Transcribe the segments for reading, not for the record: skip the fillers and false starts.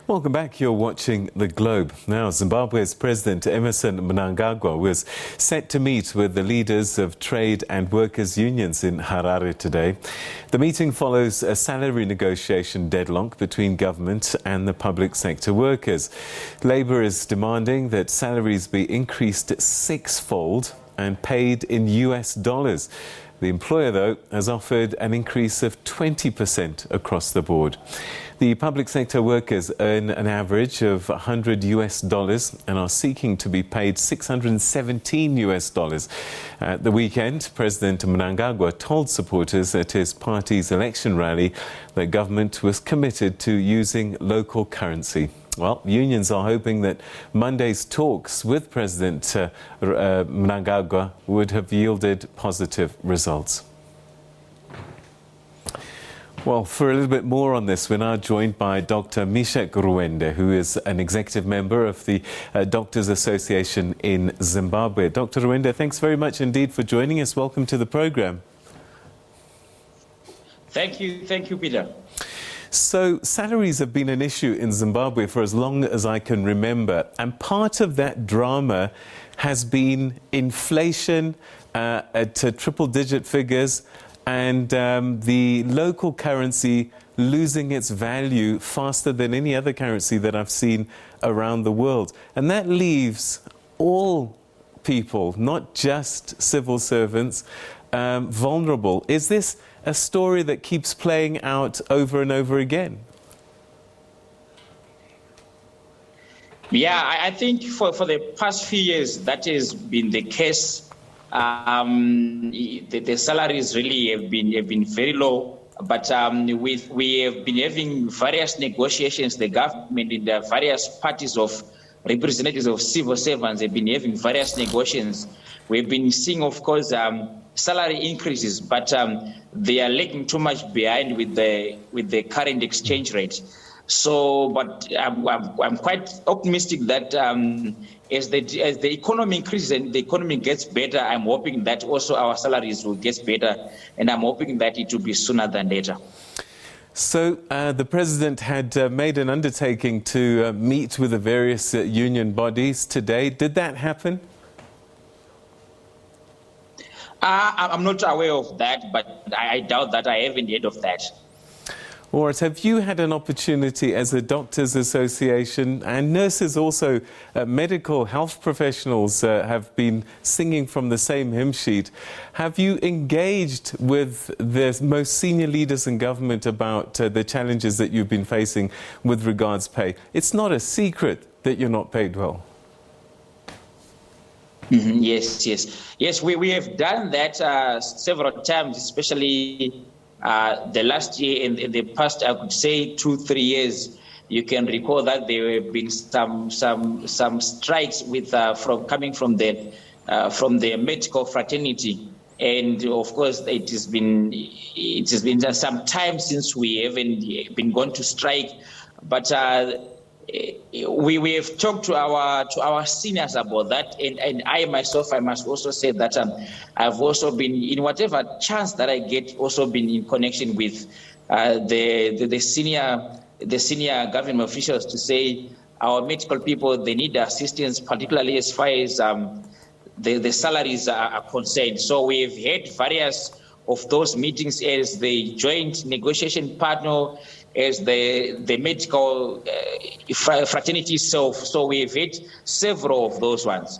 Welcome back. You're watching The Globe. Now, Zimbabwe's President Emmerson Mnangagwa was set to meet with the leaders of trade and workers' unions in Harare today. The meeting follows a salary negotiation deadlock between government and the public sector workers. Labour is demanding that salaries be increased sixfold and paid in US dollars. The employer, though, has offered an increase of 20% across the board. The public sector workers earn an average of $100 and are seeking to be paid $617. At the weekend, President Mnangagwa told supporters at his party's election rally that government was committed to using local currency. Well, unions are hoping that Monday's talks with President Mnangagwa would have yielded positive results. Well, for a little bit more on this, we're now joined by Dr Mishack Ruwende, who is an executive member of the Doctors Association in Zimbabwe. Dr Ruwende, thanks very much indeed for joining us. Welcome to the program. Thank you, Peter. So salaries have been an issue in Zimbabwe for as long as I can remember, and part of that drama has been inflation at triple-digit figures and the local currency losing its value faster than any other currency that I've seen around the world. And that leaves all people, not just civil servants, vulnerable. Is this a story that keeps playing out over and over again? Yeah, I think for the past few years that has been the case. The salaries really have been very low, but we have been having various negotiations. The government and the various parties of representatives of civil servants have been having various negotiations. We've been seeing, of course, salary increases, but they are lagging too much behind with the current exchange rate. So, but I'm quite optimistic that as the economy increases and the economy gets better, I'm hoping that also our salaries will get better, and I'm hoping that it will be sooner than later. So the president had made an undertaking to meet with the various union bodies today. Did that happen? I'm not aware of that, but I doubt that. I haven't heard of that. All right. Have you had an opportunity as a doctors' association and nurses also, medical health professionals have been singing from the same hymn sheet? Have you engaged with the most senior leaders in government about the challenges that you've been facing with regards pay? It's not a secret that you're not paid well. Mm-hmm. Yes. We have done that several times, especially the last year and in the past, I could say 2-3 years. You can recall that there have been some strikes coming from the medical fraternity, and of course it has been some time since we haven't been going to strike, but we have talked to our seniors about that, and I myself, I must also say that I've also been, in whatever chance that I get, also been in connection with the senior government officials to say our medical people, they need assistance, particularly as far as the salaries are concerned. So we've had various of those meetings as the joint negotiation partner, as the medical fraternity itself. So we've had several of those ones.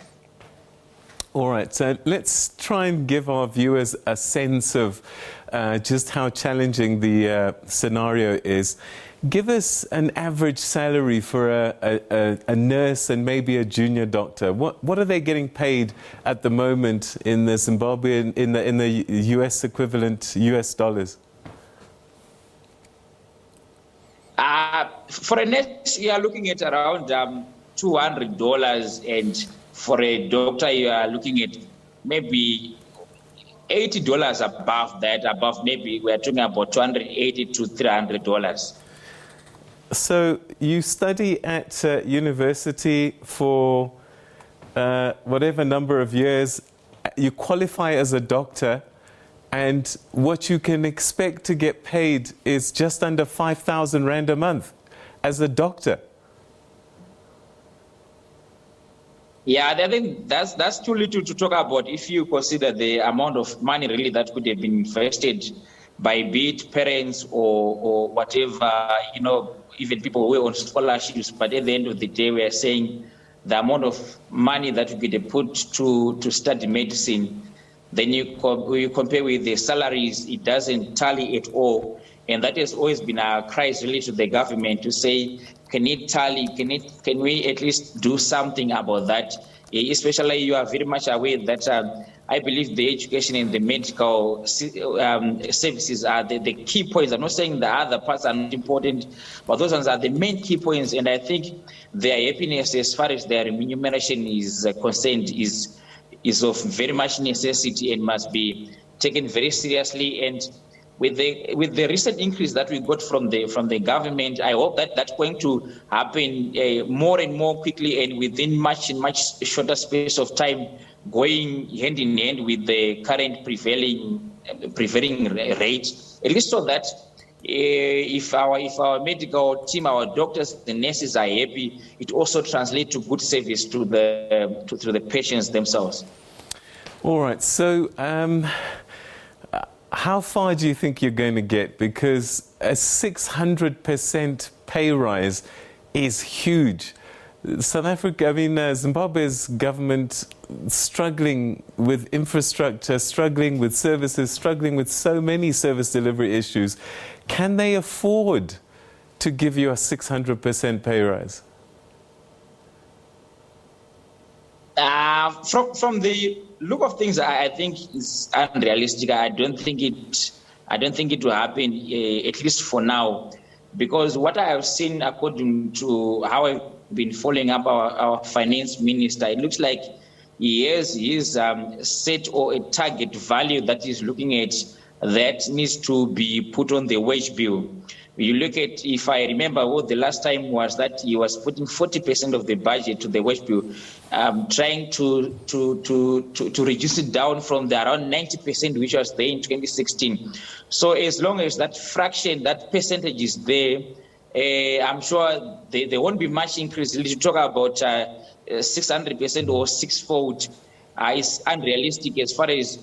All right, so let's try and give our viewers a sense of just how challenging the scenario is. Give us an average salary for a nurse and maybe a junior doctor. What are they getting paid at the moment in the Zimbabwean, in the US equivalent, US dollars? For a nurse, you are looking at around $200, and for a doctor, you are looking at maybe $80 above that. Above, maybe we are talking about $280 to $300. So you study at university for whatever number of years. You qualify as a doctor. and what you can expect to get paid is just under 5,000 Rand a month as a doctor. Yeah, I think that's too little to talk about if you consider the amount of money really that could have been invested by be it parents or whatever, even people who were on scholarships. But at the end of the day, we are saying the amount of money that we could have put to study medicine, then you compare with the salaries, it doesn't tally at all. And that has always been our cry really to the government to say, can it tally? Can we at least do something about that? Especially, you are very much aware that I believe the education and the medical services are the key points. I'm not saying the other parts are not important, but those ones are the main key points. And I think their happiness as far as their remuneration is concerned is of very much necessity and must be taken very seriously. And with the recent increase that we got from the government, I hope that that's going to happen more and more quickly and within much shorter space of time, going hand in hand with the current prevailing rate. At least so that if our medical team, our doctors, the nurses are happy, it also translates to good service to the patients themselves. All right. So, how far do you think you're going to get? Because a 600% pay rise is huge. South Africa, Zimbabwe's government struggling with infrastructure, struggling with services, struggling with so many service delivery issues. Can they afford to give you a 600% pay rise? From the look of things, I think it's unrealistic. I don't think it will happen, at least for now, because what I have seen, according to how I've been following up our finance minister, it looks like he has set or a target value that he's looking at that needs to be put on the wage bill. You look at, if I remember, what the last time was that he was putting 40% of the budget to the wage bill, trying to reduce it down from the around 90% which was there in 2016. So as long as that fraction, that percentage is there, I'm sure there won't be much increase. To talk about 600% or sixfold is unrealistic as far as,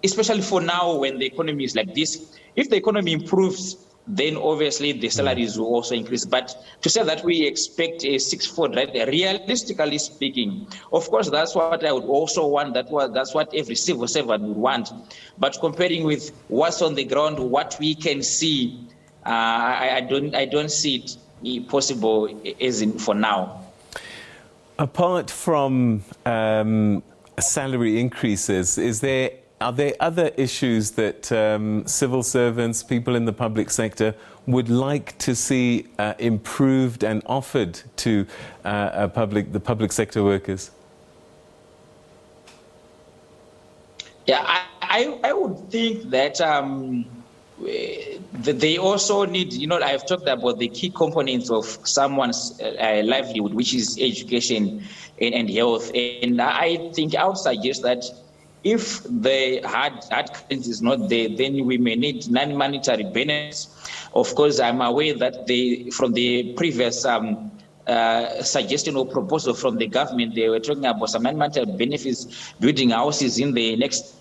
especially for now when the economy is like this. If the economy improves, then obviously the salaries will also increase. But to say that we expect a sixfold, right? Realistically speaking, of course, that's what I would also want. That's what every civil servant would want. But comparing with what's on the ground, what we can see, I don't see it possible as in for now. Apart from salary increases, are there other issues that civil servants, people in the public sector would like to see improved and offered to the public sector workers? Yeah, I would think that they also need, I've talked about the key components of someone's livelihood, which is education and health. And I would suggest that if the hard currency is not there, then we may need non-monetary benefits. Of course, I'm aware that from the previous suggestion or proposal from the government, they were talking about some non-monetary benefits, building houses in the next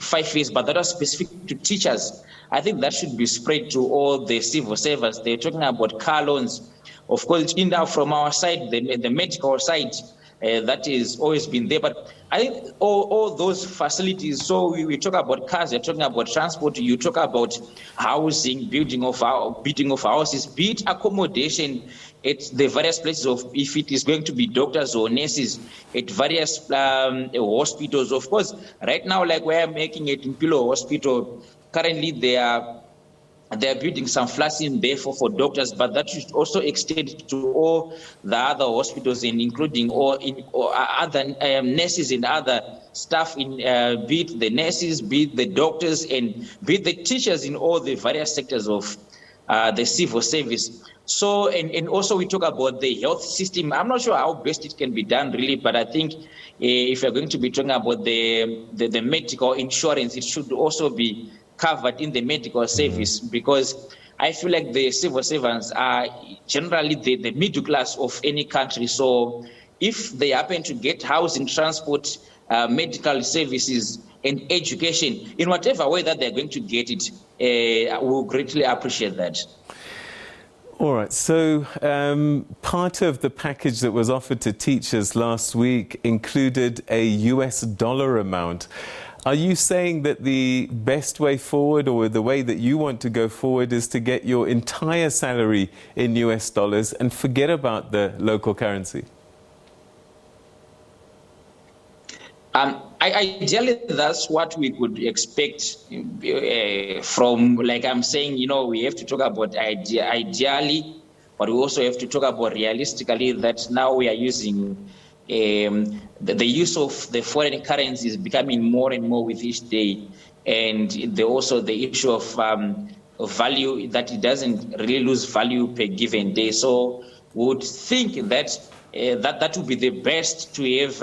5 years, but that was specific to teachers. I think that should be spread to all the civil servants. They're talking about car loans. Of course, from our side, the medical side, that has always been there. But I think all those facilities, so we talk about cars, you're talking about transport, you talk about housing, building of houses, be it accommodation at the various places if it is going to be doctors or nurses at various hospitals. Of course, right now, like we're making it in Impilo Hospital, currently they are building some flats in there for doctors, but that should also extend to all the other hospitals, and including all other nurses and other staff, be it the nurses, be it the doctors, and be it the teachers in all the various sectors of the civil service. So, and also we talk about the health system. I'm not sure how best it can be done really, but I think if you're going to be talking about the medical insurance, it should also be covered in the medical service, because I feel like the civil servants are generally the middle class of any country. So if they happen to get housing, transport, medical services, and education, in whatever way that they're going to get it, we'll greatly appreciate that. All right, so part of the package that was offered to teachers last week included a US dollar amount. Are you saying that the best way forward, or the way that you want to go forward, is to get your entire salary in US dollars and forget about the local currency? Ideally, that's what we could expect from, like I'm saying, we have to talk about ideally, but we also have to talk about realistically that now we are using the use of the foreign currency is becoming more and more with each day. And also the issue of value, that it doesn't really lose value per given day. So we would think that that would be the best to have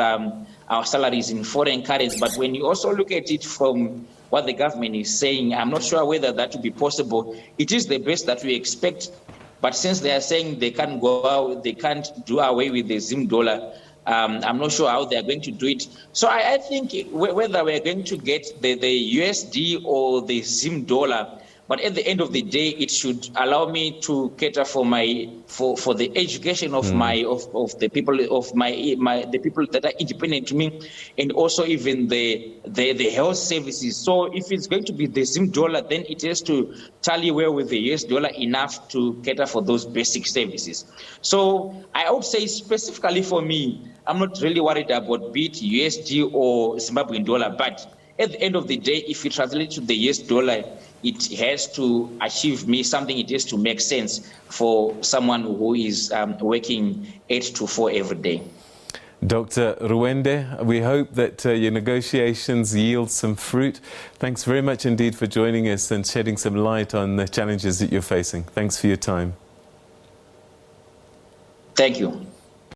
our salaries in foreign currency. But when you also look at it from what the government is saying, I'm not sure whether that would be possible. It is the best that we expect, but since they are saying they can't go out, they can't do away with the Zim dollar, I'm not sure how they are going to do it. So I think whether we're going to get the USD or the Zim dollar, but at the end of the day, it should allow me to cater for for the education of of the people of the people that are independent to me, and also even the health services. So if it's going to be the Zim dollar, then it has to tally well with the US dollar enough to cater for those basic services. So I would say specifically for me, I'm not really worried about be it USD or Zimbabwean dollar, but at the end of the day, if you translate to the US dollar, it has to achieve me something. It has to make sense for someone who is working 8 to 4 every day. Dr. Ruwende, we hope that your negotiations yield some fruit. Thanks very much indeed for joining us and shedding some light on the challenges that you're facing. Thanks for your time. Thank you.